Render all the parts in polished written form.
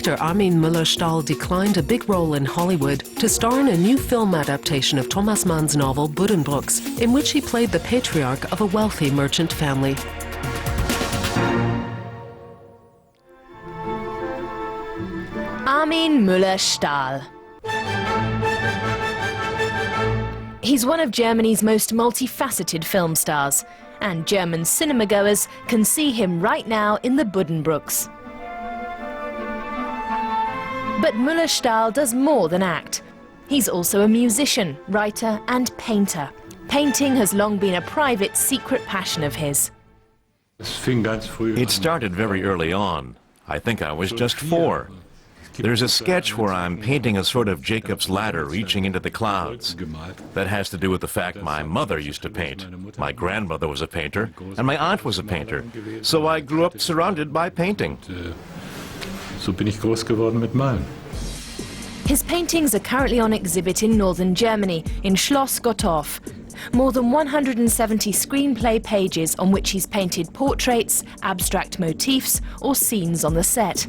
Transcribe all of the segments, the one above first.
actor Armin Mueller-Stahl declined a big role in Hollywood to star in a new film adaptation of Thomas Mann's novel Buddenbrooks, in which he played the patriarch of a wealthy merchant family. Armin Mueller-Stahl. He's one of Germany's most multifaceted film stars, and German cinemagoers can see him right now in the Buddenbrooks. But Mueller-Stahl does more than act. He's also a musician, writer and painter. Painting has long been a private, secret passion of his. It started very early on. I think I was just 4. There's a sketch where I'm painting a sort of Jacob's ladder reaching into the clouds. That has to do with the fact my mother used to paint. My grandmother was a painter, and my aunt was a painter. So I grew up surrounded by painting. So bin ich groß geworden mit Malen. His paintings are currently on exhibit in northern Germany, in Schloss Gottorf. More than 170 screenplay pages on which he's painted portraits, abstract motifs, or scenes on the set.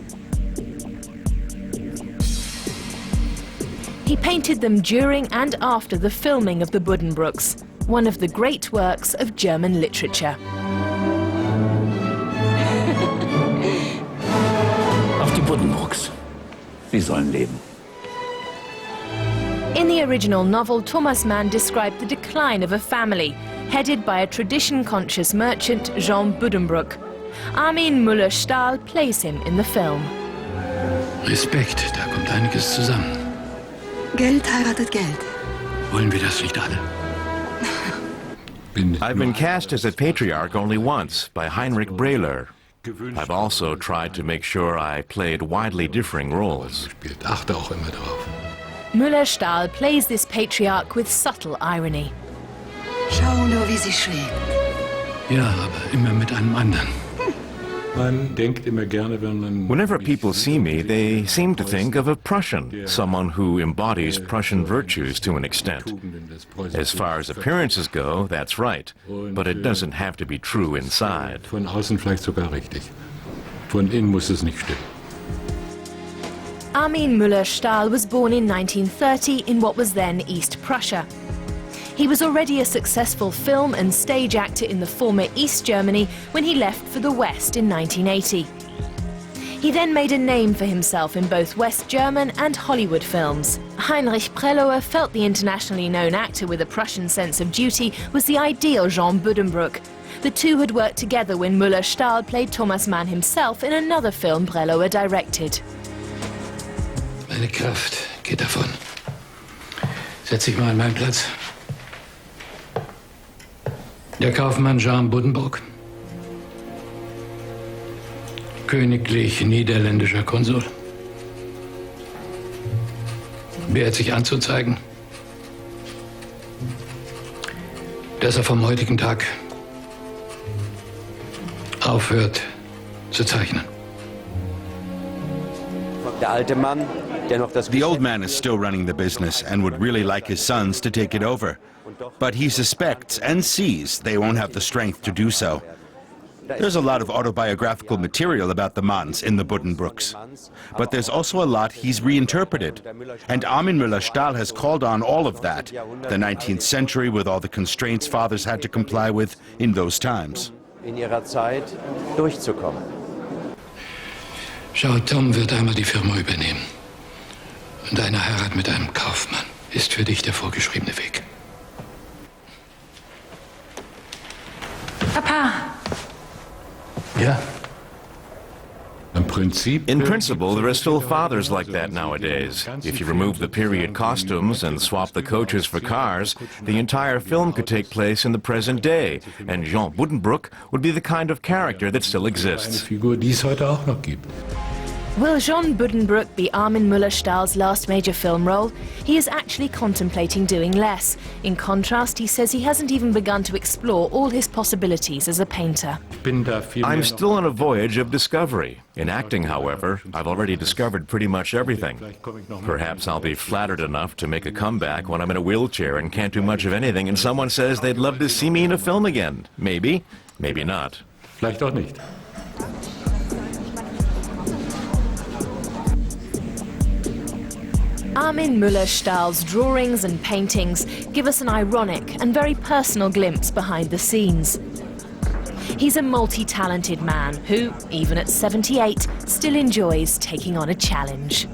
He painted them during and after the filming of the Buddenbrooks, one of the great works of German literature. Auf die Buddenbrooks. Sie sollen leben. In the original novel, Thomas Mann described the decline of a family, headed by a tradition-conscious merchant, Jean Buddenbrook. Armin Mueller-Stahl plays him in the film. Respekt, da kommt einiges zusammen. Geld heiratet Geld. Wollen wir das nicht alle? I've been cast as a patriarch only once, by Heinrich Brehler. I've also tried to make sure I played widely differing roles. Achte auch immer drauf. Mueller-Stahl plays this patriarch with subtle irony. Schau nur, wie sie schwebt. Ja, aber immer mit einem anderen. Whenever people see me, they seem to think of a Prussian, someone who embodies Prussian virtues to an extent. As far as appearances go, that's right, but it doesn't have to be true inside. Von außen vielleicht sogar richtig. Von innen muss es nicht stimmen. Armin Mueller-Stahl was born in 1930 in what was then East Prussia. He was already a successful film and stage actor in the former East Germany when he left for the West in 1980. He then made a name for himself in both West German and Hollywood films. Heinrich Brehler felt the internationally known actor with a Prussian sense of duty was the ideal Jean Buddenbrook. The two had worked together when Mueller-Stahl played Thomas Mann himself in another film Brehler directed. Meine Kraft geht davon. Setz dich mal an meinen Platz. Der Kaufmann Jean Buddenbrook, königlich niederländischer Konsul. Beehrt sich anzuzeigen, dass er vom heutigen Tag aufhört zu zeichnen. The old man is still running the business and would really like his sons to take it over. But he suspects and sees they won't have the strength to do so. There's a lot of autobiographical material about the Manns in the Buddenbrooks. But there's also a lot he's reinterpreted. And Armin Mueller-Stahl has called on all of that, the 19th century with all the constraints fathers had to comply with in those times. Schau, Tom wird einmal die Firma übernehmen. Und eine Heirat mit einem Kaufmann ist für dich der vorgeschriebene Weg. Papa. Ja? In principle, there are still fathers like that nowadays. If you remove the period costumes and swap the coaches for cars, the entire film could take place in the present day, and Jean Buddenbrook would be the kind of character that still exists. Will Jean Buddenbrook be Armin Mueller-Stahl's last major film role? He is actually contemplating doing less. In contrast, he says he hasn't even begun to explore all his possibilities as a painter. I'm still on a voyage of discovery. In acting, however, I've already discovered pretty much everything. Perhaps I'll be flattered enough to make a comeback when I'm in a wheelchair and can't do much of anything and someone says they'd love to see me in a film again. Maybe, maybe not. Vielleicht auch nicht. Armin Mueller-Stahl's drawings and paintings give us an ironic and very personal glimpse behind the scenes. He's a multi-talented man who, even at 78, still enjoys taking on a challenge.